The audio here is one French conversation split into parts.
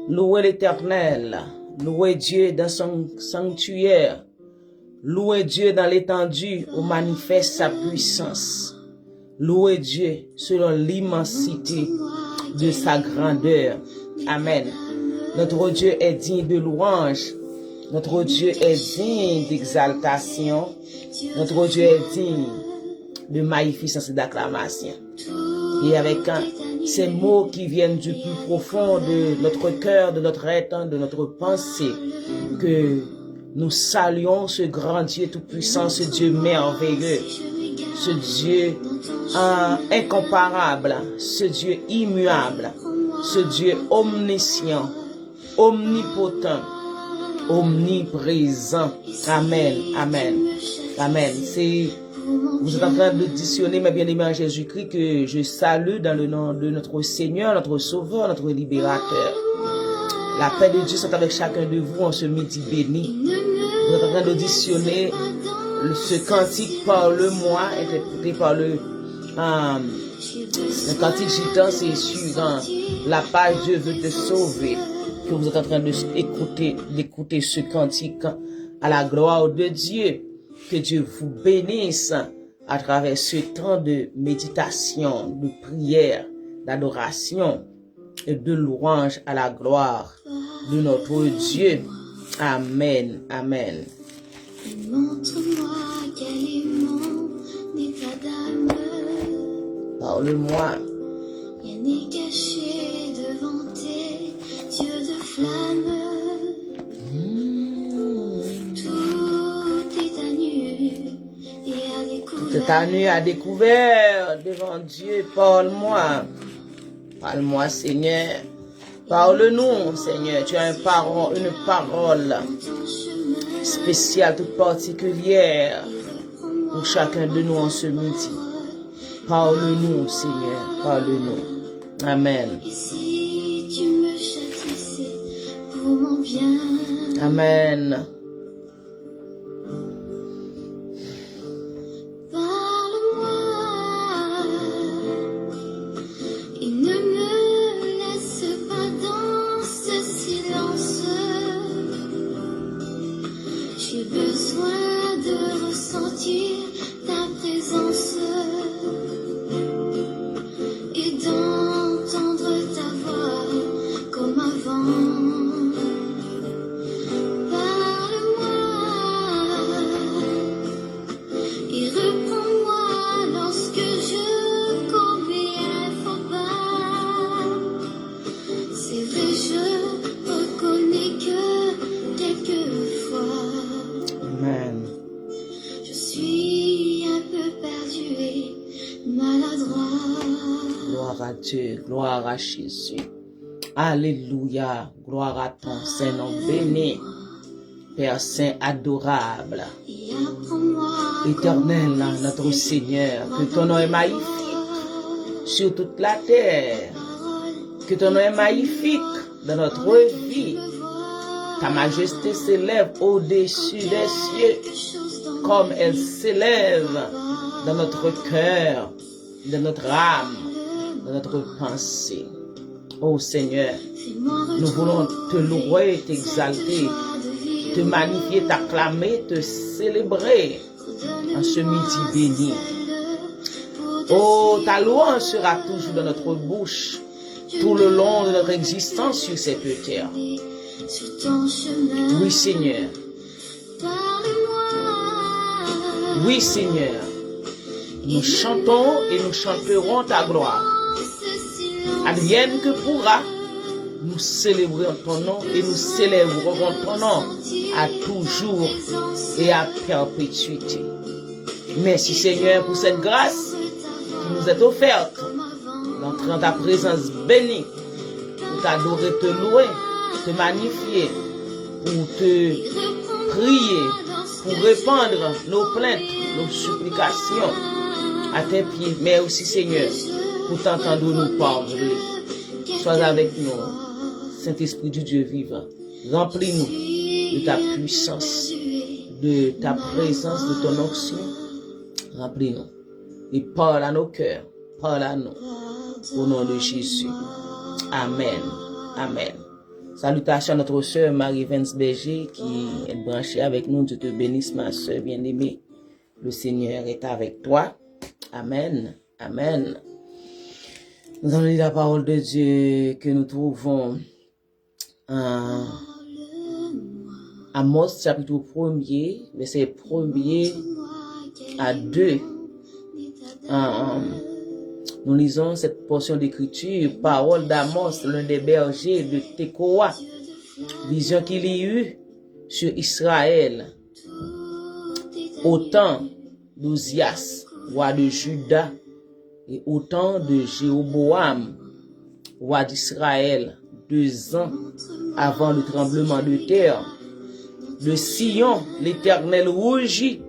Louez l'Éternel. Louez Dieu dans son sanctuaire. Louez Dieu dans l'étendue où manifeste sa puissance. Louez Dieu selon l'immensité de sa grandeur. Amen. Notre Dieu est digne de louange. Notre Dieu est digne d'exaltation. Notre Dieu est digne de magnificence et d'acclamation. Et avec ces mots qui viennent du plus profond de notre cœur, de notre être, de notre pensée, que nous saluons ce grand Dieu tout-puissant, ce Dieu merveilleux, ce Dieu incomparable, ce Dieu immuable, ce Dieu omniscient, omnipotent, omniprésent. Amen, amen, amen. Vous êtes en train d'auditionner, mes bien-aimés en Jésus-Christ, que je salue dans le nom de notre Seigneur, notre Sauveur, notre Libérateur. La paix de Dieu soit avec chacun de vous en ce midi béni. Vous êtes en train d'auditionner ce cantique Parle-moi, interprété par le cantique gitan, c'est sur la page Dieu veut te sauver, que vous êtes en train d'écouter ce cantique à la gloire de Dieu. Que Dieu vous bénisse à travers ce temps de méditation, de prière, d'adoration et de louange à la gloire de notre Dieu. Amen. Amen. Montre-moi quel est mon état d'âme. Parle-moi. Rien n'est caché devant tes yeux de flamme. Tout à nu à découvert devant Dieu. Parle-moi. Parle-moi, Seigneur. Parle-nous, Seigneur. Tu as une parole spéciale, toute particulière pour chacun de nous en ce midi. Parle-nous, Seigneur. Parle-nous. Amen. Amen. Gloire à Jésus. Alléluia. Gloire à ton Saint-Nom béni. Père Saint adorable. Éternel, notre Seigneur, que ton nom est magnifique sur toute la terre. Que ton nom est magnifique dans notre vie. Ta majesté s'élève au-dessus des cieux comme elle s'élève dans notre cœur, dans notre âme, dans notre pensée. Oh Seigneur, nous voulons te louer, t'exalter, te magnifier, t'acclamer, te célébrer en ce midi béni. Oh, ta louange sera toujours dans notre bouche tout le long de notre existence sur cette terre. Oui Seigneur. Oui Seigneur. Nous chantons et nous chanterons ta gloire. Advienne que pourra, nous célébrons ton nom et nous célébrerons ton nom à toujours et à perpétuité. Merci Seigneur pour cette grâce qui nous est offerte d'entrer en ta présence bénie pour t'adorer, te louer, te magnifier, pour te prier, pour répandre nos plaintes, nos supplications à tes pieds. Mais aussi Seigneur, pour t'entendre nous parler. Sois avec nous, Saint-Esprit du Dieu vivant. Remplis-nous de ta puissance, de ta présence, de ton onction. Remplis-nous et parle à nos cœurs, parle à nous. Au nom de Jésus. Amen. Amen. Salutations à notre sœur Marie-Vence Berger qui est branchée avec nous. Dieu te bénisse, ma sœur bien-aimée. Le Seigneur est avec toi. Amen. Amen. Nous allons lire la parole de Dieu que nous trouvons en Amos chapitre 1er, verset 1er à 2. Nous lisons cette portion d'écriture, parole d'Amos, l'un des bergers de Tekoa, vision qu'il y eut sur Israël au temps d'Ozias, roi de Juda, et au temps de Jéroboam, roi d'Israël, 2 ans avant le tremblement de terre. De Sion, l'Éternel rougit,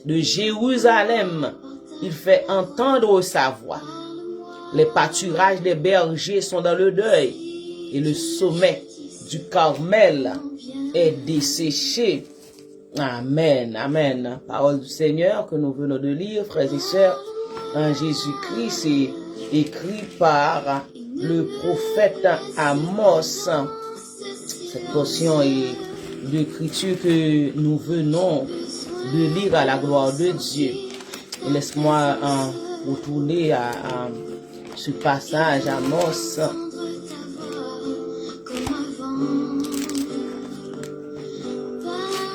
de Jérusalem, il fait entendre sa voix. Les pâturages des bergers sont dans le deuil, et le sommet du Carmel est desséché. Amen, amen. Parole du Seigneur que nous venons de lire, frères et sœurs, en Jésus-Christ, c'est écrit par le prophète Amos. Cette portion d'écriture que nous venons de lire à la gloire de Dieu. Laisse-moi retourner à ce passage Amos.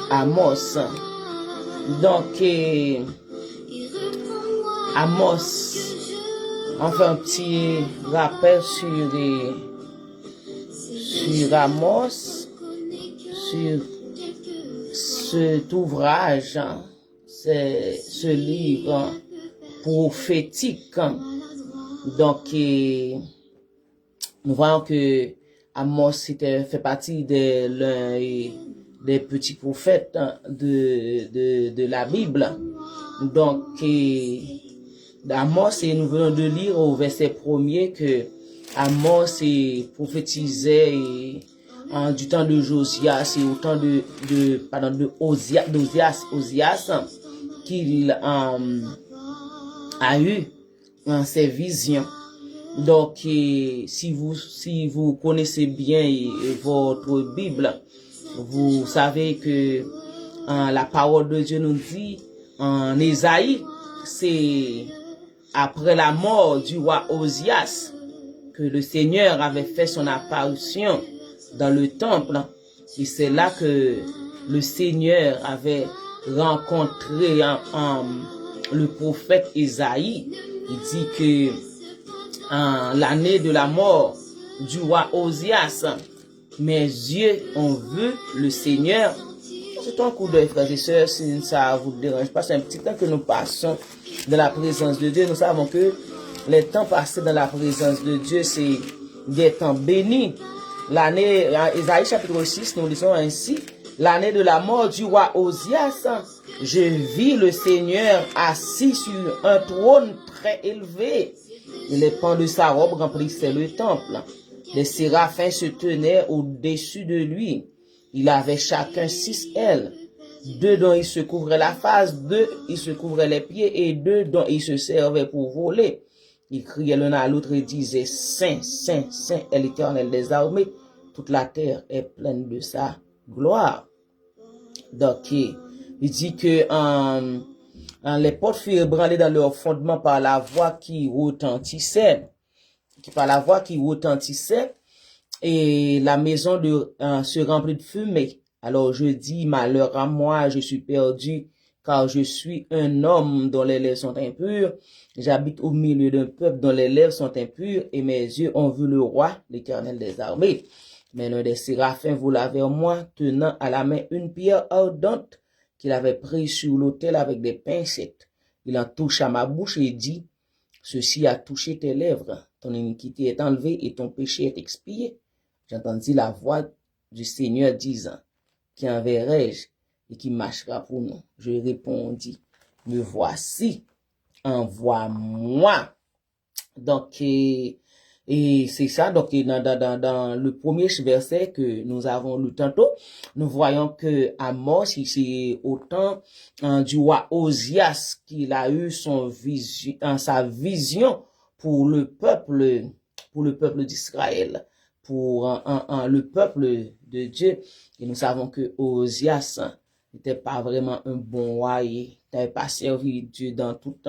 Amos. Donc, Amos, on fait un petit rappel sur Amos, sur cet ouvrage, c'est ce livre prophétique. Donc, nous voyons que Amos fait partie de l'un des petits prophètes de la Bible. Donc, Amos, et nous venons de lire au verset 1er que Amos prophétisait du temps de Josias et au temps de Ozias qu'il a eu ses visions. Donc, si vous connaissez bien votre Bible, vous savez que la parole de Dieu nous dit en Ésaïe, c'est après la mort du roi Ozias que le Seigneur avait fait son apparition dans le temple. Et c'est là que le Seigneur avait rencontré le prophète Ésaïe. Il dit que l'année de la mort du roi Ozias, mes yeux ont vu le Seigneur. C'est un coup d'œil, frères et sœurs, si ça vous dérange pas. C'est un petit temps que nous passons dans la présence de Dieu. Nous savons que les temps passés dans la présence de Dieu, c'est des temps bénis. L'année, Ésaïe chapitre 6, nous lisons ainsi, l'année de la mort du roi Ozias, je vis le Seigneur assis sur un trône très élevé. Et les pans de sa robe remplissaient le temple. Les séraphins se tenaient au-dessus de lui. Il avait chacun 6 ailes. 2 dont il se couvrait la face, 2 il se couvrait les pieds et 2 dont il se servait pour voler. Ils criaient l'un à l'autre et disaient, Saint, Saint, Saint est l'Éternel des armées. Toute la terre est pleine de sa gloire. Donc, il dit que les portes furent ébranlées dans leur fondement par la voix qui retentissait. Et la maison se remplit de fumée. Alors je dis, malheur à moi, je suis perdu, car je suis un homme dont les lèvres sont impures. J'habite au milieu d'un peuple dont les lèvres sont impures, et mes yeux ont vu le roi, l'Éternel des armées. Mais l'un des séraphins vola vers moi, tenant à la main une pierre ardente qu'il avait prise sur l'autel avec des pincettes. Il en toucha ma bouche et dit, ceci a touché tes lèvres, ton iniquité est enlevée et ton péché est expié. J'entendis la voix du Seigneur disant, qui enverrai-je et qui marchera pour nous? Je répondis, me voici, envoie-moi. Donc, et c'est ça, donc dans le premier verset que nous avons lu tantôt, nous voyons que Amos, c'est au temps du roi Ozias qu'il a eu sa vision pour le peuple d'Israël, pour le peuple de Dieu. Et nous savons que Osias n'était pas vraiment un bon roi, il n'avait pas servi Dieu dans toute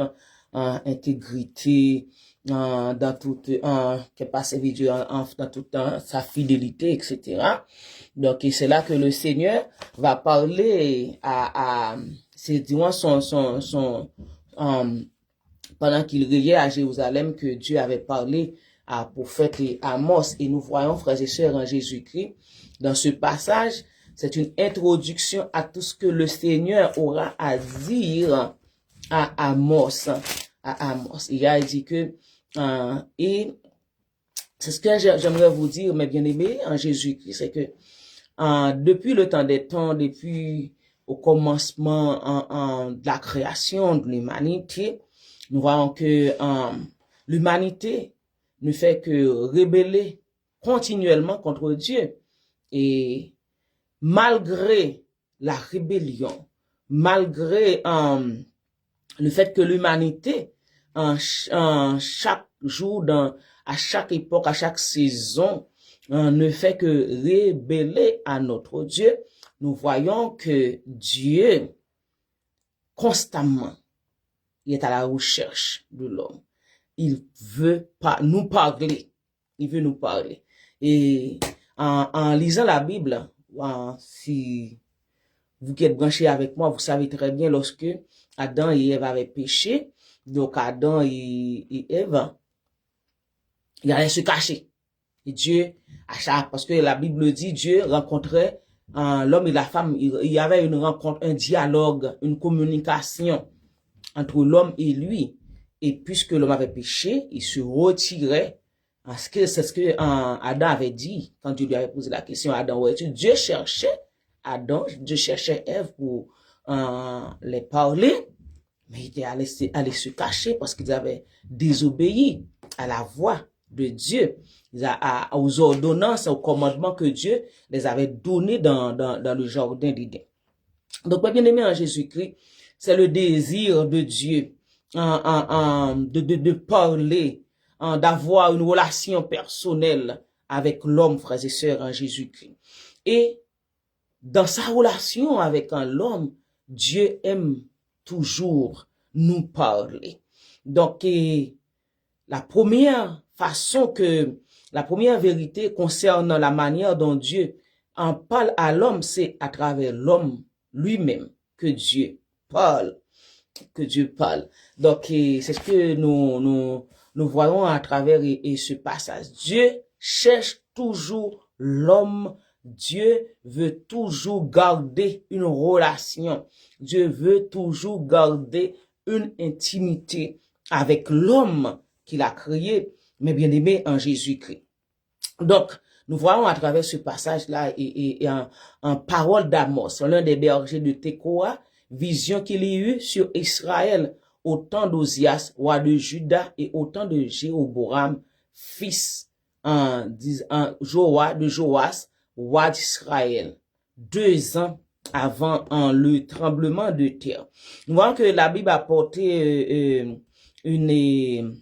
intégrité, dans toute, qui n'a pas servi Dieu dans toute sa fidélité, etc. Donc, c'est là que le Seigneur va parler c'est durant pendant qu'il riait à Jérusalem que Dieu avait parlé à prophète Amos. Et nous voyons, frères et sœurs, en Jésus-Christ, dans ce passage, c'est une introduction à tout ce que le Seigneur aura à dire à Amos. Il a dit que, et c'est ce que j'aimerais vous dire, mes bien-aimés, en Jésus-Christ, c'est que depuis le temps des temps, depuis au commencement de la création de l'humanité, nous voyons que l'humanité ne fait que rebeller continuellement contre Dieu. Et malgré la rébellion, malgré le fait que l'humanité, chaque jour, à chaque époque, à chaque saison, ne fait que rebeller à notre Dieu, nous voyons que Dieu, constamment, il est à la recherche de l'homme. Il veut pas nous parler. Il veut nous parler. Et en lisant la Bible, si vous qui êtes branchés avec moi, vous savez très bien lorsque Adam et Ève avaient péché, donc Adam et Ève, ils allaient se cacher. Et Dieu, parce que la Bible dit, Dieu rencontrait l'homme et la femme, il y avait une rencontre, un dialogue, une communication entre l'homme et lui. Et puisque l'homme avait péché, il se retirait. C'est ce que Adam avait dit quand Dieu lui avait posé la question à Adam. Dieu cherchait Adam, Dieu cherchait Ève pour les parler, mais il était allé se cacher parce qu'ils avaient désobéi à la voix de Dieu, aux ordonnances, aux commandements que Dieu les avait donnés dans le jardin d'Éden. Donc, bien aimé en Jésus-Christ, c'est le désir de Dieu de parler, d'avoir une relation personnelle avec l'homme, frères et sœurs, en Jésus-Christ. Et dans sa relation avec l'homme, Dieu aime toujours nous parler. Donc, la première vérité concernant la manière dont Dieu en parle à l'homme, c'est à travers l'homme lui-même que Dieu parle. Donc, c'est ce que nous voyons à travers ce passage. Dieu cherche toujours l'homme. Dieu veut toujours garder une relation. Dieu veut toujours garder une intimité avec l'homme qu'il a créé, mais bien aimé en Jésus-Christ. Donc, nous voyons à travers ce passage-là et en parole d'Amos, l'un des bergers de Tekoa, vision qu'il y eut sur Israël au temps d'Osias, roi de Juda, et au temps de Jéroboam, fils de Joas, roi d'Israël, 2 ans avant le tremblement de terre. Nous voyons que la Bible a porté une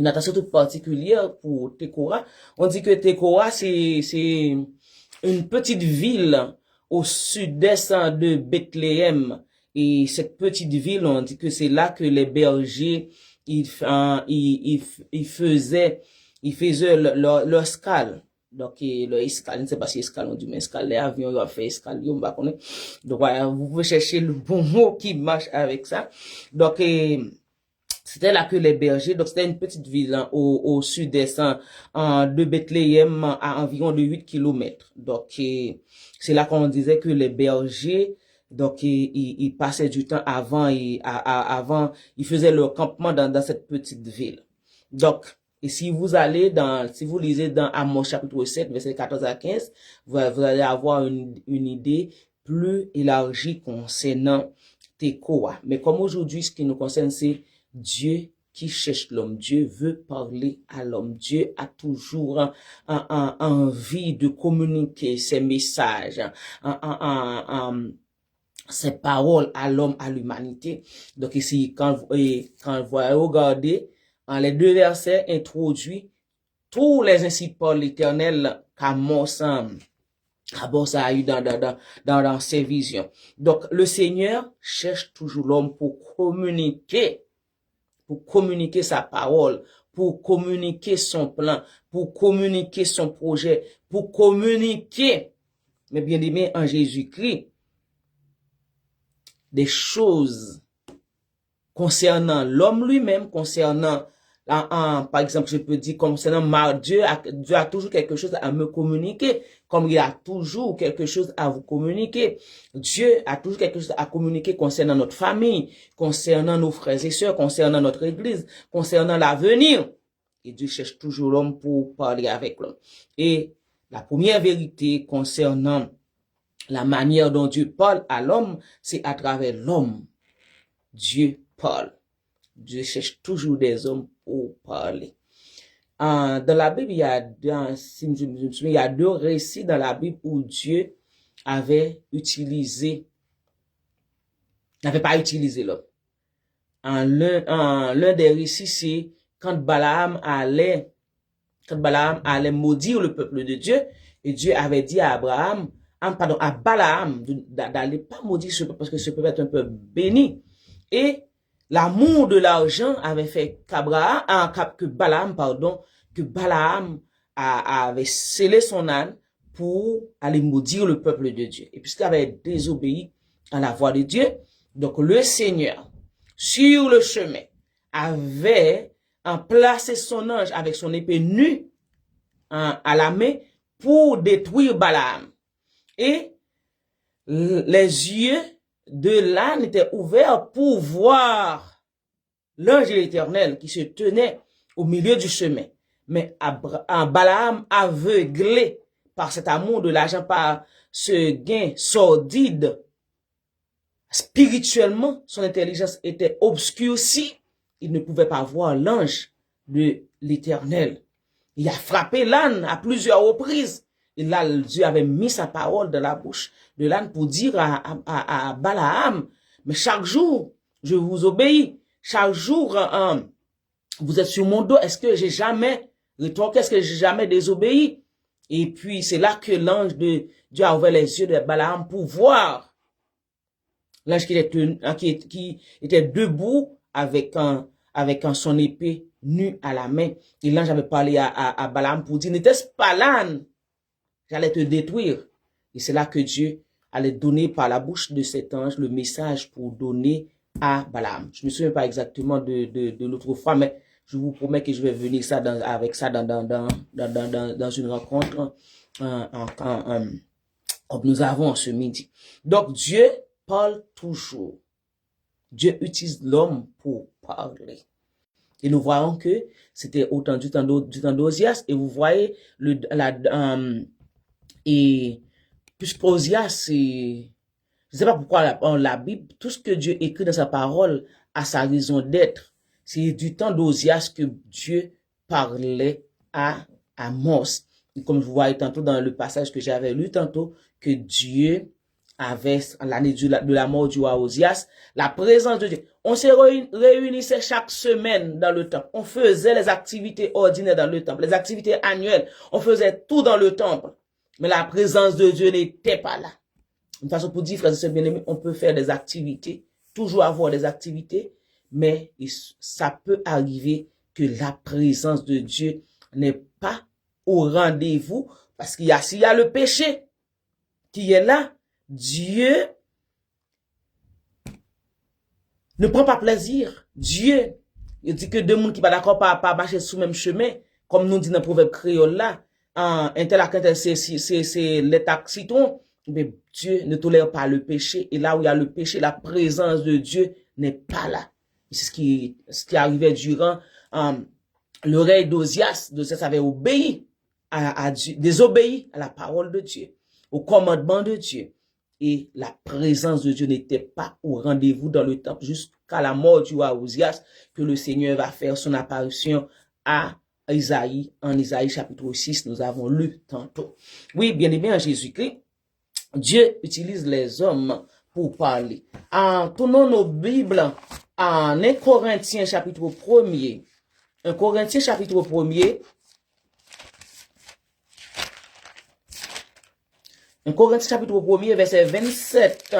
attention toute particulière pour Tekoa. On dit que Tekoa, c'est une petite ville au sud-est de Bethléem. Et cette petite ville, on dit que c'est là que les bergers, ils faisaient leur escale. Donc, leur escale, je ne sais pas si escale, on dit, mais escale, les avions, ils ont fait escale, on va connaître. Donc, voilà, vous pouvez chercher le bon mot qui marche avec ça. Donc, c'était là que les bergers, donc c'était une petite ville au sud-est de Bethléem à environ de 8 km. Donc c'est là qu'on disait que les bergers, donc ils passaient du temps avant ils faisaient leur campement dans cette petite ville. Donc et si vous lisez dans Amos chapitre 7 verset 14 à 15, vous allez avoir une idée plus élargie concernant Tekoa. Mais comme aujourd'hui ce qui nous concerne c'est Dieu qui cherche l'homme. Dieu veut parler à l'homme. Dieu a toujours envie de communiquer ses messages, ses paroles à l'homme, à l'humanité. Donc ici, quand vous regardez, les 2 versets introduits tous les ainsi par l'Éternel qu'Amos a eu dans ses visions. Donc, le Seigneur cherche toujours l'homme pour communiquer sa parole, pour communiquer son plan, pour communiquer son projet, pour communiquer, mes bien-aimés, en Jésus-Christ, des choses concernant l'homme lui-même, concernant, par exemple, je peux dire, concernant Dieu a toujours quelque chose à me communiquer, comme il a toujours quelque chose à vous communiquer. Dieu a toujours quelque chose à communiquer concernant notre famille, concernant nos frères et sœurs, concernant notre église, concernant l'avenir. Et Dieu cherche toujours l'homme pour parler avec l'homme. Et la première vérité concernant la manière dont Dieu parle à l'homme, c'est à travers l'homme. Dieu parle. Dieu cherche toujours des hommes pour parler. Dans la Bible, si je me souviens, il y a 2 récits dans la Bible où Dieu n'avait pas utilisé l'homme. L'un des récits, c'est quand Balaam allait maudire le peuple de Dieu, et Dieu avait dit à Balaam d'aller pas maudire ce peuple parce que ce peuple est un peuple béni. Et l'amour de l'argent avait fait que Balaam avait scellé son âne pour aller maudire le peuple de Dieu. Et puisqu'il avait désobéi à la voix de Dieu, donc le Seigneur, sur le chemin, avait placé son ange avec son épée nue à la main pour détruire Balaam. Et les yeux de l'âne étaient ouverts pour voir l'ange de l'Éternel qui se tenait au milieu du chemin. Mais Balaam, aveuglé par cet amour de l'argent, par ce gain sordide, spirituellement, son intelligence était obscurcie. Il ne pouvait pas voir l'ange de l'Éternel. Il a frappé l'âne à plusieurs reprises. Et là, Dieu avait mis sa parole dans la bouche de l'âne pour dire à Balaam, mais chaque jour, je vous obéis. Chaque jour, vous êtes sur mon dos. Est-ce que j'ai jamais rétorqué? Est-ce que j'ai jamais désobéi? Et puis, c'est là que l'ange de Dieu a ouvert les yeux de Balaam pour voir l'ange qui était debout avec son épée nue à la main. Et l'ange avait parlé à Balaam pour dire, n'était-ce pas l'âne? J'allais te détruire. Et c'est là que Dieu allait donner par la bouche de cet ange le message pour donner à Balaam. Je ne me souviens pas exactement de l'autre fois, mais je vous promets que je vais venir avec ça dans une rencontre comme nous avons ce midi. Donc Dieu parle toujours. Dieu utilise l'homme pour parler. Et nous voyons que c'était autant du temps d'Osias. Et vous voyez et puisque Osias, je ne sais pas pourquoi la Bible, tout ce que Dieu écrit dans sa parole a sa raison d'être. C'est du temps d'Osias que Dieu parlait à Amos. Et comme vous voyez tantôt dans le passage que j'avais lu tantôt, que Dieu avait, l'année de la mort du roi Osias, la présence de Dieu. On se réunissait chaque semaine dans le temple. On faisait les activités ordinaires dans le temple, les activités annuelles. On faisait tout dans le temple. Mais la présence de Dieu n'était pas là. Une façon pour dire, frères et sœurs bien-aimés, on peut faire des activités, toujours avoir des activités, mais ça peut arriver que la présence de Dieu n'est pas au rendez-vous, parce s'il y a le péché qui est là, Dieu ne prend pas plaisir. Dieu, il dit que deux mondes qui pas d'accord pas marcher sous le même chemin, comme nous dit dans le proverbe créole là, un tel à tel c'est l'état citron, mais Dieu ne tolère pas le péché, et là où il y a le péché, la présence de Dieu n'est pas là. C'est ce qui arrivait durant l'oreille d'Osias. Osias avait obéi à Dieu, désobéi à la parole de Dieu, au commandement de Dieu. Et la présence de Dieu n'était pas au rendez-vous dans le temple jusqu'à la mort du roi Osias, que le Seigneur va faire son apparition à Isaïe, en Isaïe chapitre 6, nous avons lu tantôt. Oui, bien aimé en Jésus-Christ, Dieu utilise les hommes pour parler. Tournons nos Bibles en 1 Corinthiens chapitre 1er. 1 Corinthiens chapitre 1er, 1 Corinthiens chapitre 1er, verset 27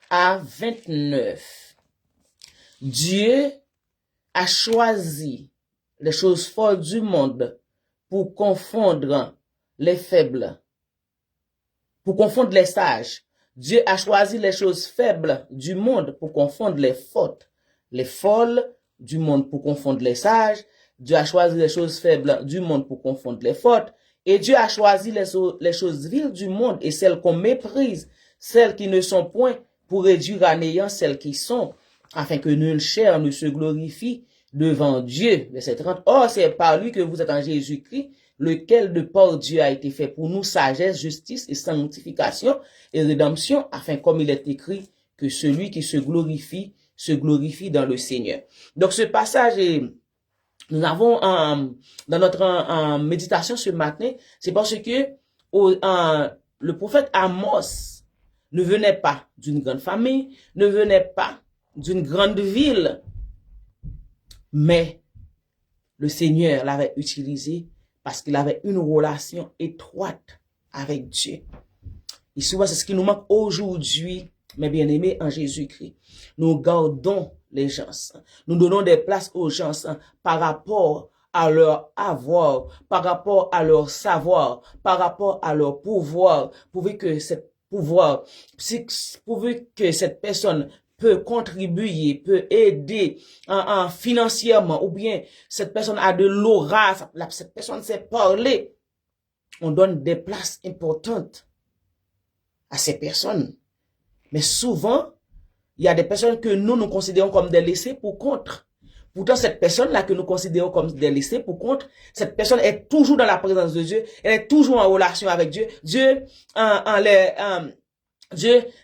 à 29. Dieu a choisi les choses folles du monde pour confondre les faibles, pour confondre les sages. Dieu a choisi les choses faibles du monde pour confondre les fortes, les folles du monde pour confondre les sages. Dieu a choisi les choses faibles du monde pour confondre les fortes. Et Dieu a choisi les choses viles du monde et celles qu'on méprise, celles qui ne sont point, pour réduire à néant celles qui sont, afin que nulle chair ne se glorifie devant Dieu. Verset 30. Or, c'est par lui que vous êtes en Jésus-Christ, lequel de par Dieu a été fait pour nous sagesse, justice et sanctification et rédemption, afin comme il est écrit, que celui qui se glorifie dans le Seigneur. Donc, ce passage est... Nous avons dans notre méditation ce matin, c'est parce que le prophète Amos ne venait pas d'une grande famille, ne venait pas d'une grande ville, mais le Seigneur l'avait utilisé parce qu'il avait une relation étroite avec Dieu. Et souvent, c'est ce qui nous manque aujourd'hui, mes bien-aimés en Jésus-Christ. Nous gardons les gens. Nous donnons des places aux gens par rapport à leur avoir, par rapport à leur savoir, par rapport à leur pouvoir, pourvu que cette personne peut contribuer, peut aider financièrement, ou bien cette personne a de l'aura, cette personne sait parler. On donne des places importantes à ces personnes. Mais souvent, il y a des personnes que nous considérons comme des laissés pour compte. Pourtant, cette personne-là que nous considérons comme des laissés pour compte, cette personne est toujours dans la présence de Dieu, elle est toujours en relation avec Dieu. Dieu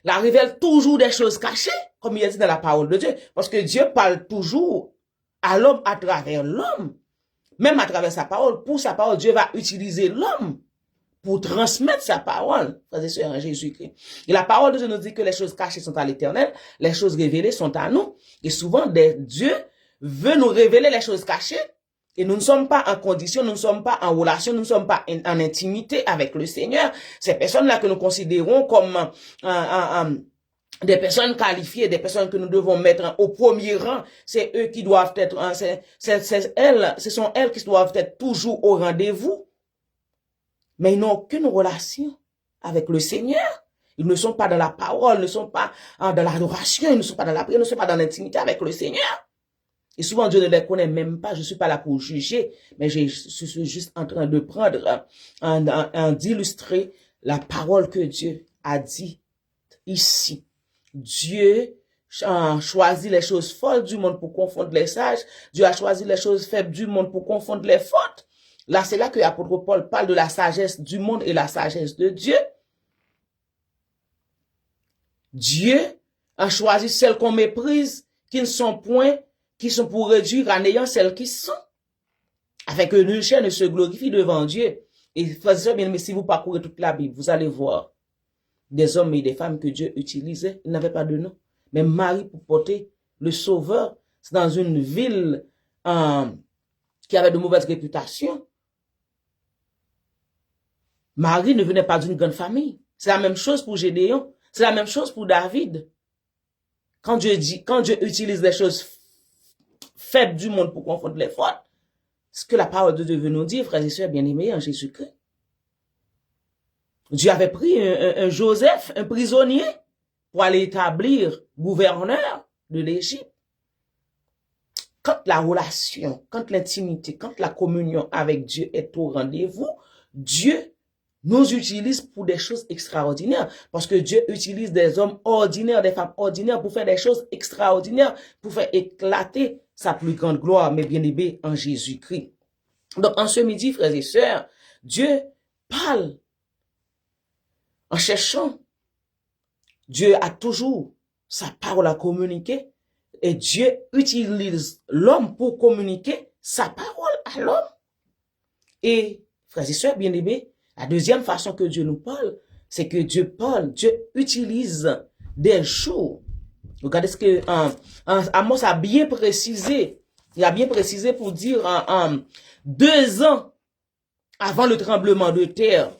la révèle toujours des choses cachées, comme il a dit dans la parole de Dieu. Parce que Dieu parle toujours à l'homme à travers l'homme. Même à travers sa parole. Pour sa parole, Dieu va utiliser l'homme pour transmettre sa parole, frères et sœurs, en Jésus-Christ. Et la parole de Dieu nous dit que les choses cachées sont à l'Éternel, les choses révélées sont à nous. Et souvent, Dieu veut nous révéler les choses cachées, et nous ne sommes pas en condition, nous ne sommes pas en relation, nous ne sommes pas en intimité avec le Seigneur. Ces personnes-là que nous considérons comme des personnes qualifiées, des personnes que nous devons mettre au premier rang, c'est eux qui doivent être, ce sont elles qui doivent être toujours au rendez-vous. Mais ils n'ont aucune relation avec le Seigneur. Ils ne sont pas dans la parole, ils ne sont pas dans l'adoration, ils ne sont pas dans la prière, ils ne sont pas dans l'intimité avec le Seigneur. Et souvent, Dieu ne les connaît même pas. Je ne suis pas là pour juger, mais je suis juste en train de prendre, d'illustrer la parole que Dieu a dit ici. Dieu a choisi les choses folles du monde pour confondre les sages. Dieu a choisi les choses faibles du monde pour confondre les fortes. Là, c'est là que l'apôtre Paul parle de la sagesse du monde et la sagesse de Dieu. Dieu a choisi celles qu'on méprise, qui ne sont point, qui sont pour réduire à néant celles qui sont, afin que nulle chair ne se glorifie devant Dieu. Et frères et sœurs bien-aimés, si vous parcourez toute la Bible, vous allez voir des hommes et des femmes que Dieu utilisait, ils n'avaient pas de nom. Mais Marie, pour porter le Sauveur, c'est dans une ville qui avait de mauvaise réputation. Marie ne venait pas d'une grande famille. C'est la même chose pour Gédéon. C'est la même chose pour David. Quand Dieu utilise les choses faibles du monde pour confondre les fortes, ce que la parole de Dieu veut nous dire, frères et sœurs bien-aimés en Jésus-Christ. Dieu avait pris un Joseph, un prisonnier, pour aller établir gouverneur de l'Égypte. Quand la relation, quand l'intimité, quand la communion avec Dieu est au rendez-vous, Dieu nous utilise pour des choses extraordinaires. Parce que Dieu utilise des hommes ordinaires, des femmes ordinaires pour faire des choses extraordinaires, pour faire éclater sa plus grande gloire, mes bien-aimés en Jésus-Christ. Donc, en ce midi, frères et sœurs, Dieu parle en cherchant. Dieu a toujours sa parole à communiquer et Dieu utilise l'homme pour communiquer sa parole à l'homme. Et, frères et sœurs bien-aimés, la deuxième façon que Dieu nous parle, c'est que Dieu utilise des jours. Regardez ce que Amos a bien précisé. Il a bien précisé pour dire 2 ans avant le tremblement de terre.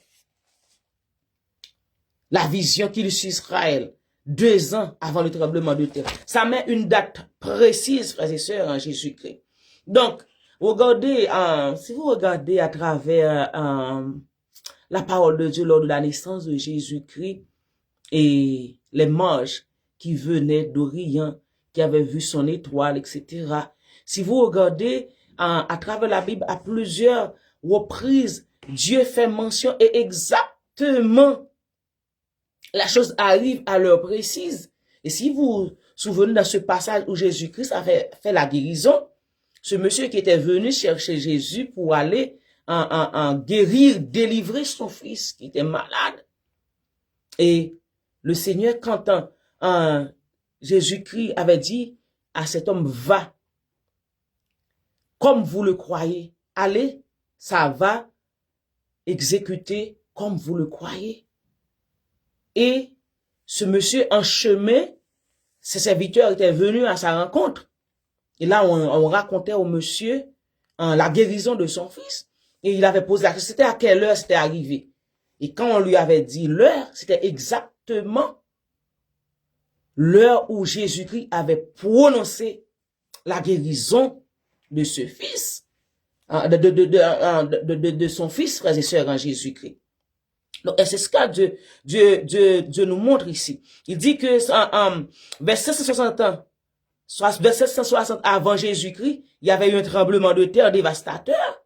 la vision qu'il eut sur Israël 2 ans avant le tremblement de terre. Ça met une date précise, frères et sœurs, en Jésus-Christ. Donc, regardez, si vous regardez à travers la parole de Dieu lors de la naissance de Jésus-Christ et les mages qui venaient d'Orient, qui avaient vu son étoile, etc. Si vous regardez à travers la Bible à plusieurs reprises, Dieu fait mention et exactement la chose arrive à l'heure précise. Et si vous vous souvenez dans ce passage où Jésus-Christ avait fait la guérison, ce monsieur qui était venu chercher Jésus pour aller en guérir, délivrer son fils qui était malade. Et le Seigneur, quand Jésus-Christ avait dit à cet homme, va, comme vous le croyez, allez, ça va exécuter comme vous le croyez. Et ce monsieur en chemin, ses serviteurs étaient venus à sa rencontre. Et là, on racontait au monsieur la guérison de son fils. Et il avait posé la question, c'était à quelle heure c'était arrivé. Et quand on lui avait dit l'heure, c'était exactement l'heure où Jésus-Christ avait prononcé la guérison de ce fils, de son fils, frères et sœurs, en Jésus-Christ. Donc, c'est ce que Dieu nous montre ici. Il dit que verset 160 ans, verset 160 avant Jésus-Christ, il y avait eu un tremblement de terre dévastateur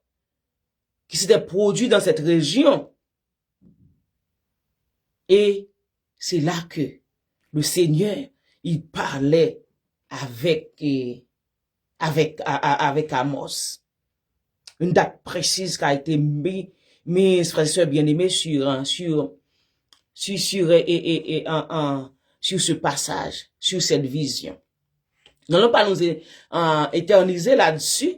qui s'était produit dans cette région. Et c'est là que le Seigneur, il parlait avec Amos. Une date précise qui a été mise, frères et sœurs bien-aimés, sur ce passage, sur cette vision. Nous n'allons pas nous éterniser là-dessus.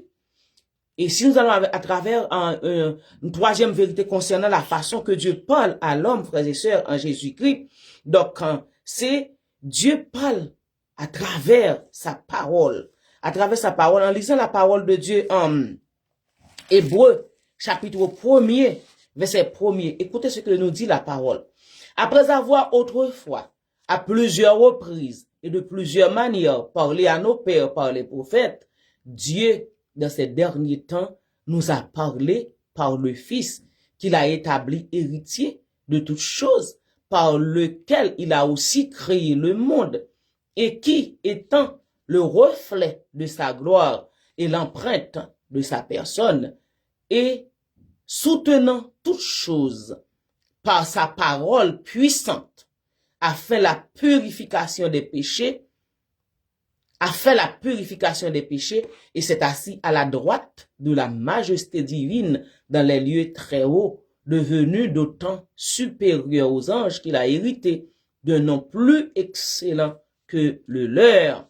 Et si nous allons à travers une troisième vérité concernant la façon que Dieu parle à l'homme, frères et sœurs, en Jésus-Christ, donc c'est Dieu parle à travers sa parole. À travers sa parole, en lisant la parole de Dieu en Hébreu, chapitre 1er, verset 1er. Écoutez ce que nous dit la parole. Après avoir autrefois, à plusieurs reprises et de plusieurs manières, parlé à nos pères par les prophètes, Dieu, dans ces derniers temps, nous a parlé par le Fils, qu'il a établi héritier de toutes choses, par lequel il a aussi créé le monde, et qui, étant le reflet de sa gloire et l'empreinte de sa personne, et soutenant toutes choses par sa parole puissante, a fait la purification des péchés, et s'est assis à la droite de la majesté divine dans les lieux très hauts, devenu d'autant supérieur aux anges qu'il a hérité d'un nom plus excellent que le leur,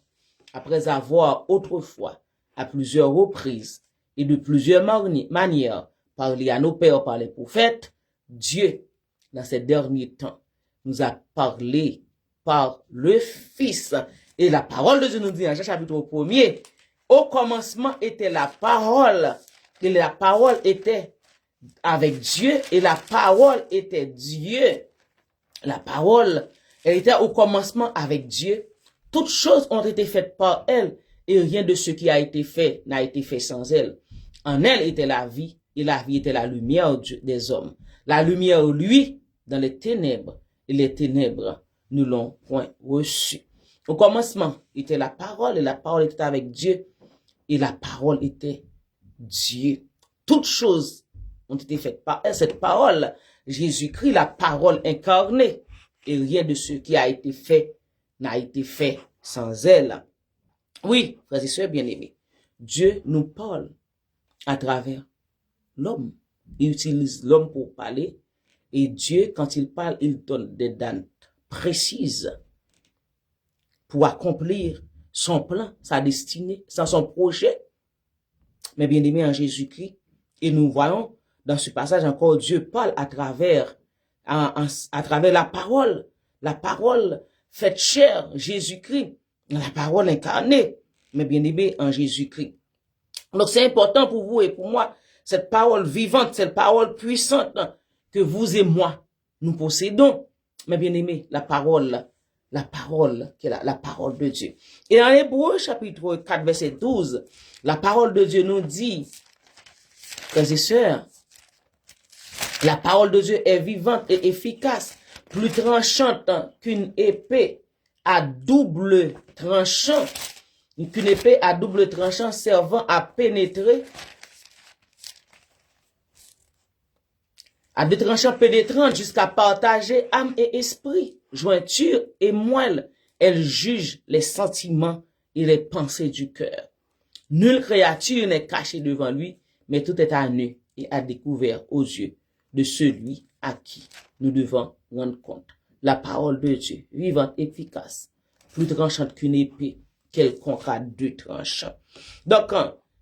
après avoir autrefois, à plusieurs reprises et de plusieurs manières, parlé à nos pères par les prophètes, Dieu, dans ces derniers temps, nous a parlé par le Fils. Et la parole de Dieu nous dit en Jean chapitre 1er, au commencement était la parole, et la parole était avec Dieu, et la parole était Dieu. La parole, elle était au commencement avec Dieu. Toutes choses ont été faites par elle, et rien de ce qui a été fait n'a été fait sans elle. En elle était la vie, et la vie était la lumière des hommes. La lumière, lui, dans les ténèbres, et les ténèbres ne l'ont point reçue. Au commencement était la parole, et la parole était avec Dieu, et la parole était Dieu. Toutes choses ont été faites par elle. Cette parole, Jésus-Christ, la parole incarnée, et rien de ce qui a été fait n'a été fait sans elle. Oui, frères et sœurs bien-aimés, Dieu nous parle à travers l'homme. Il utilise l'homme pour parler, et Dieu, quand il parle, il donne des dates précises pour accomplir son plan, sa destinée, son projet. Mais bien aimé en Jésus-Christ, et nous voyons dans ce passage encore, Dieu parle à travers la parole faite chair, Jésus-Christ, la parole incarnée, mais bien aimé en Jésus-Christ. Donc c'est important pour vous et pour moi, cette parole vivante, cette parole puissante que vous et moi, nous possédons. Mais bien aimé, la parole qui est la parole de Dieu. Et en Hébreu, chapitre 4, verset 12, la parole de Dieu nous dit, frères et sœurs, la parole de Dieu est vivante et efficace, plus tranchante qu'une épée à double tranchant, qu'une épée à double tranchant servant à pénétrer, à deux tranchants pénétrants jusqu'à partager âme et esprit, jointure et moelle. Elle juge les sentiments et les pensées du cœur. Nulle créature n'est cachée devant lui, mais tout est à nu et à découvert aux yeux de celui à qui nous devons rendre compte. La parole de Dieu, vivante, efficace, plus tranchante qu'une épée, quelconque à deux tranchants. Donc,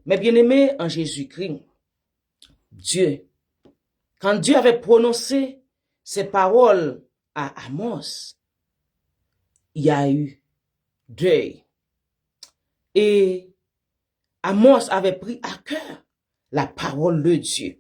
mes bien-aimés en Jésus-Christ, quand Dieu avait prononcé ces paroles à Amos, il y a eu deuil. Et Amos avait pris à cœur la parole de Dieu.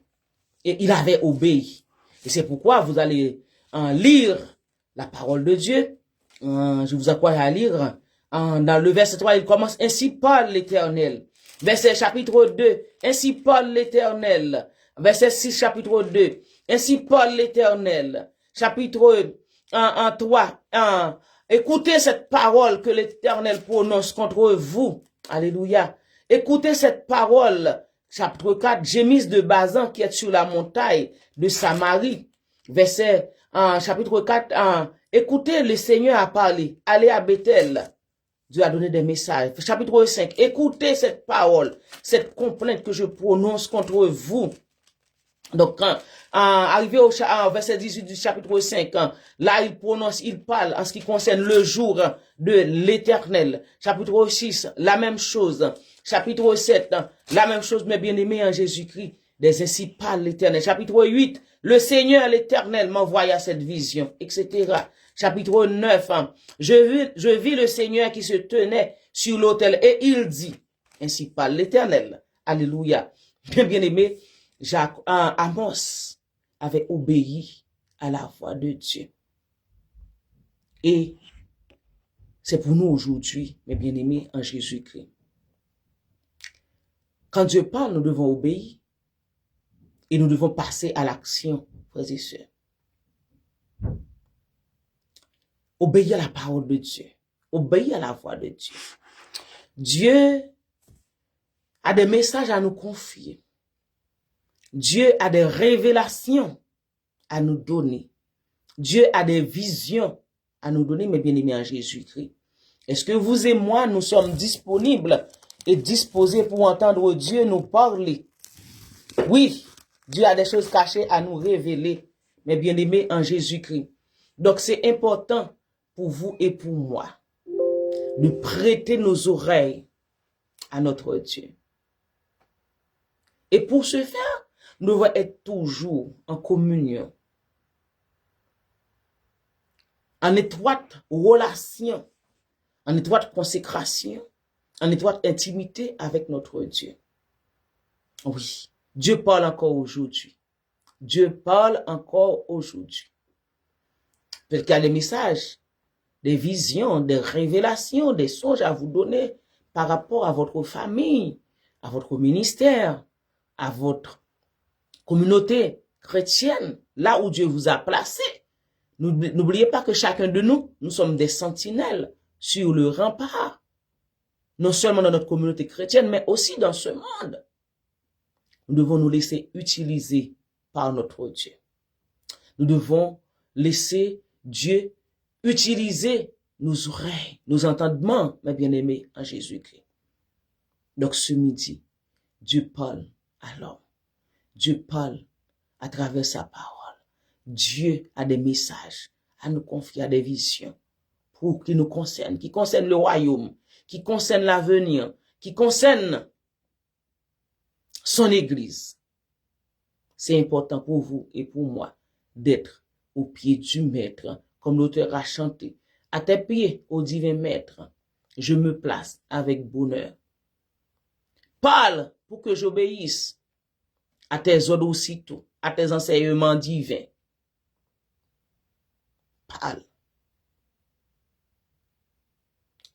Et il avait obéi. Et c'est pourquoi vous allez lire la parole de Dieu. Je vous encourage à lire. Dans le verset 3, il commence « Ainsi parle l'Éternel ». Verset chapitre 2, « Ainsi parle l'Éternel ». Verset 6, chapitre 2, « Ainsi parle l'Éternel ». Chapitre 3, écoutez cette parole que l'Éternel prononce contre vous. Alléluia. Écoutez cette parole. Chapitre 4, gémisse de Bazan qui est sur la montagne de Samarie. Verset, chapitre 4, écoutez, le Seigneur a parlé. Allez à Bethel. Dieu a donné des messages. Chapitre 5, écoutez cette parole, cette complainte que je prononce contre vous. Donc, arrivé au verset 18 du chapitre 5, là, il parle en ce qui concerne le jour de l'Éternel. Chapitre 6, la même chose. Chapitre 7, la même chose, mes bien-aimés en Jésus-Christ. Des ainsi parle l'Éternel. Chapitre 8, le Seigneur l'Éternel m'envoya cette vision, etc. Chapitre 9, je vis le Seigneur qui se tenait sur l'autel et il dit, ainsi parle l'Éternel. Alléluia. Bien-aimés, Amos avait obéi à la voix de Dieu. Et c'est pour nous aujourd'hui, mes bien-aimés en Jésus-Christ. Quand Dieu parle, nous devons obéir et nous devons passer à l'action, frères et sœurs. Obéir à la parole de Dieu. Obéir à la voix de Dieu. Dieu a des messages à nous confier. Dieu a des révélations à nous donner. Dieu a des visions à nous donner, mes bien-aimés en Jésus-Christ. Est-ce que vous et moi, nous sommes disponibles et disposés pour entendre Dieu nous parler? Oui, Dieu a des choses cachées à nous révéler, mes bien-aimés en Jésus-Christ. Donc, c'est important pour vous et pour moi de prêter nos oreilles à notre Dieu. Et pour ce faire, nous devons être toujours en communion, en étroite relation, en étroite consécration, en étroite intimité avec notre Dieu. Oui, Dieu parle encore aujourd'hui. Dieu parle encore aujourd'hui. Peut-être qu'il y a des messages, des visions, des révélations, des songes à vous donner par rapport à votre famille, à votre ministère, à votre communauté chrétienne, là où Dieu vous a placé. N'oubliez pas que chacun de nous, nous sommes des sentinelles sur le rempart. Non seulement dans notre communauté chrétienne, mais aussi dans ce monde. Nous devons nous laisser utiliser par notre Dieu. Nous devons laisser Dieu utiliser nos oreilles, nos entendements, mes bien-aimés, en Jésus-Christ. Donc ce midi, Dieu parle à l'homme. Dieu parle à travers sa parole. Dieu a des messages à nous confier, à des visions pour qui nous concernent, qui concernent le royaume, qui concernent l'avenir, qui concernent son Église. C'est important pour vous et pour moi d'être au pied du Maître, comme l'auteur a chanté. À tes pieds, ô divin Maître, je me place avec bonheur. Parle pour que j'obéisse à tes ordres aussitôt, à tes enseignements divins. parle.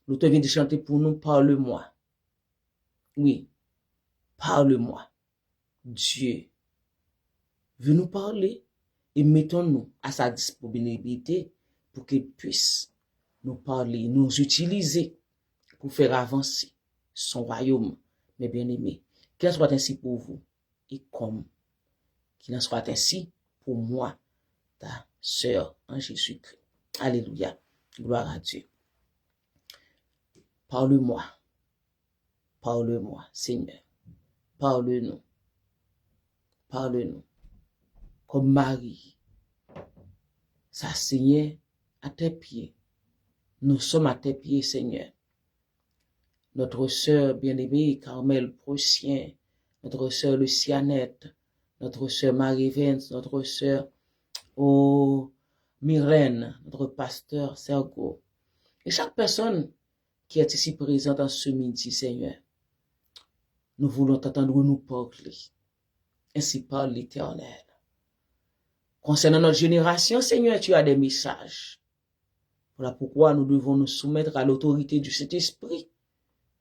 L'auteur vient de chanter pour nous, parle-moi. Oui, parle-moi. Dieu veut nous parler et mettons-nous à sa disponibilité pour qu'il puisse nous parler, nous utiliser pour faire avancer son royaume, mes bien-aimés. Qu'il en soit ainsi pour vous et comme qu'il en soit ainsi pour moi, ta sœur en Jésus-Christ. Alléluia. Gloire à Dieu. Parle-moi. Parle-moi, Seigneur. Parle-nous. Parle-nous. Comme Marie s'asseyait à tes pieds. Nous sommes à tes pieds, Seigneur. Notre sœur bien-aimée, Carmel Procien, notre sœur Lucianette, notre sœur Marie-Vence, notre sœur Myrène, notre pasteur Sergo, et chaque personne qui est ici présente en ce midi, Seigneur. Nous voulons t'entendre nous parler. Ainsi parle l'Éternel. Concernant notre génération, Seigneur, tu as des messages. Voilà pourquoi nous devons nous soumettre à l'autorité du Saint-Esprit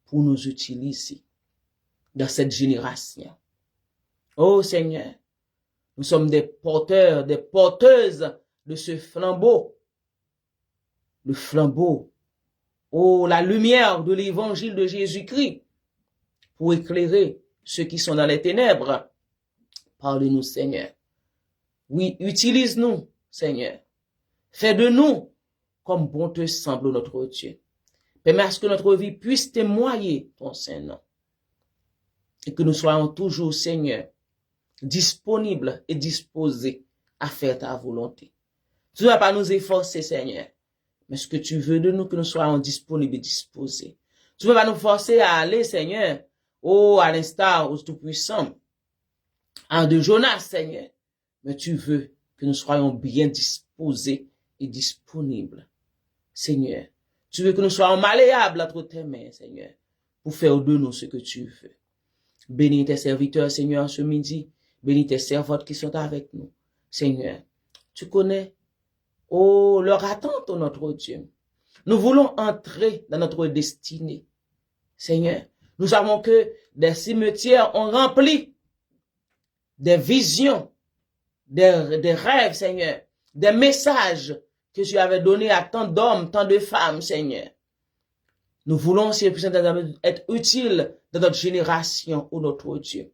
pour nous utiliser dans cette génération. Oh Seigneur, nous sommes des porteurs, des porteuses de ce flambeau. Le flambeau, oh la lumière de l'évangile de Jésus-Christ pour éclairer ceux qui sont dans les ténèbres. Parle-nous, Seigneur. Oui, utilise-nous, Seigneur. Fais de nous comme bon te semble notre Dieu. Permets à ce que notre vie puisse témoigner ton Saint-Nom. Et que nous soyons toujours, Seigneur, disponibles et disposés à faire ta volonté. Tu ne vas pas nous efforcer, Seigneur. Mais ce que tu veux de nous, que nous soyons disponibles et disposés. Tu ne vas pas nous forcer à aller, Seigneur, à l'instar au Tout-Puissant, en de Jonas, Seigneur. Mais tu veux que nous soyons bien disposés et disponibles. Seigneur, tu veux que nous soyons malléables entre tes mains, Seigneur, pour faire de nous ce que tu veux. Bénis tes serviteurs, Seigneur, ce midi. Bénis tes servantes qui sont avec nous. Seigneur, tu connais, leur attente, notre Dieu. Nous voulons entrer dans notre destinée. Seigneur, nous savons que des cimetières ont rempli des visions, des rêves, Seigneur, des messages que tu avais donnés à tant d'hommes, tant de femmes, Seigneur. Nous voulons, Seigneur, être utiles dans notre génération, notre Dieu.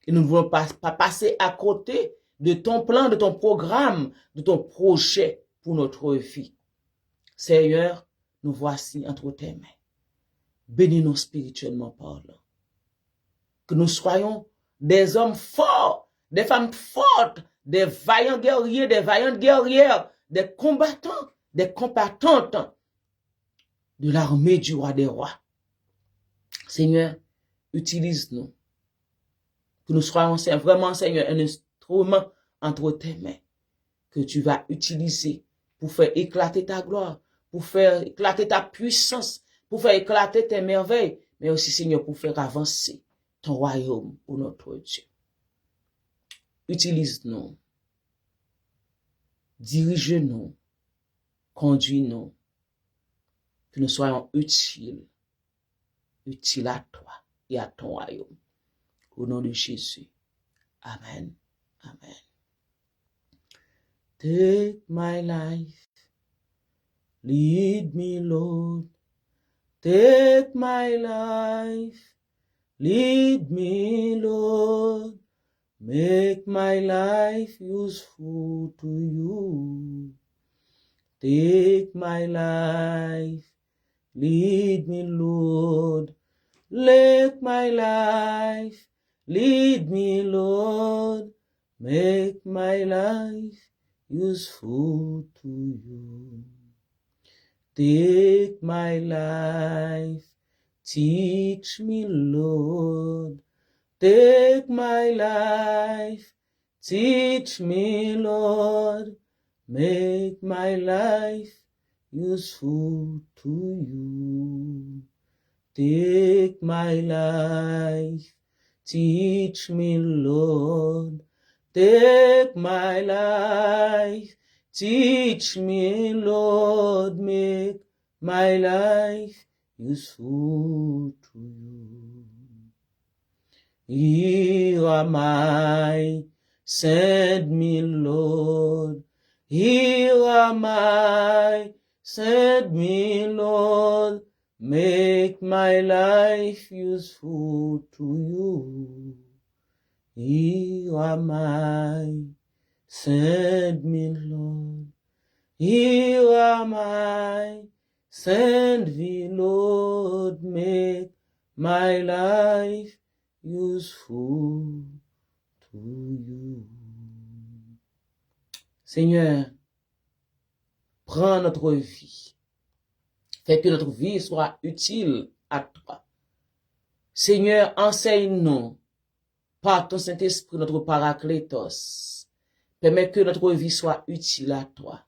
Et nous ne voulons pas passer à côté de ton plan, de ton programme, de ton projet pour notre vie. Seigneur, nous voici entre tes mains. Bénis-nous spirituellement parlant. Que nous soyons des hommes forts, des femmes fortes, des vaillants guerriers, des vaillantes guerrières, des combattants, des combattantes de l'armée du roi des rois. Seigneur, utilise-nous. Que nous soyons vraiment, Seigneur, un instrument entre tes mains que tu vas utiliser pour faire éclater ta gloire, pour faire éclater ta puissance, pour faire éclater tes merveilles, mais aussi, Seigneur, pour faire avancer ton royaume pour notre Dieu. Utilise-nous, dirige-nous, conduis-nous, que nous soyons utiles à toi et à ton royaume. Au nom de Jésus. Amen. Amen. Take my life. Lead me, Lord. Take my life. Lead me, Lord. Make my life useful to you. Take my life. Lead me, Lord. Let my life lead me, Lord. Make my life useful to you. Take my life. Teach me, Lord. Take my life. Teach me, Lord. Make my life useful to you. Take my life, teach me, Lord. Take my life, Teach me, Lord, make my life useful to you. Here am I, send me, Lord. Here am I, send me, Lord. Make my life useful to you. Here am I, send me, Lord. Here am I, send me, Lord. Make my life useful to you. Seigneur, prends notre vie. Fais que notre vie soit utile à toi. Seigneur, enseigne-nous par ton Saint-Esprit, notre Paraclétos. Permets que notre vie soit utile à toi.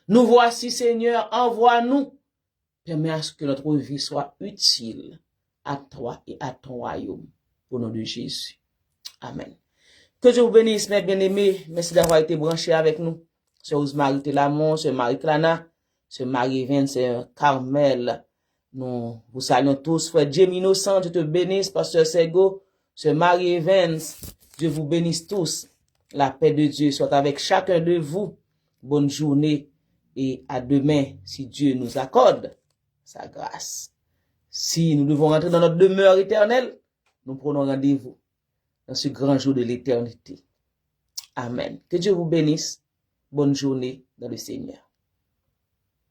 Nous voici, Seigneur, envoie-nous. Permets à ce que notre vie soit utile à toi et à ton royaume. Au nom de Jésus. Amen. Que Dieu vous bénisse, mes bien-aimés. Merci d'avoir été branchés avec nous. Sœur Rosemary Telamon, Sœur Marie-Clana, Sœur Marie-Vin, Sœur Carmel. Nous vous saluons tous. Frère James Innocent, Dieu te bénisse. Pasteur Sego, Sœur Marie-Evans, Dieu vous bénisse tous. La paix de Dieu soit avec chacun de vous. Bonne journée et à demain, si Dieu nous accorde sa grâce. Si nous devons rentrer dans notre demeure éternelle, nous prenons rendez-vous dans ce grand jour de l'éternité. Amen. Que Dieu vous bénisse. Bonne journée dans le Seigneur.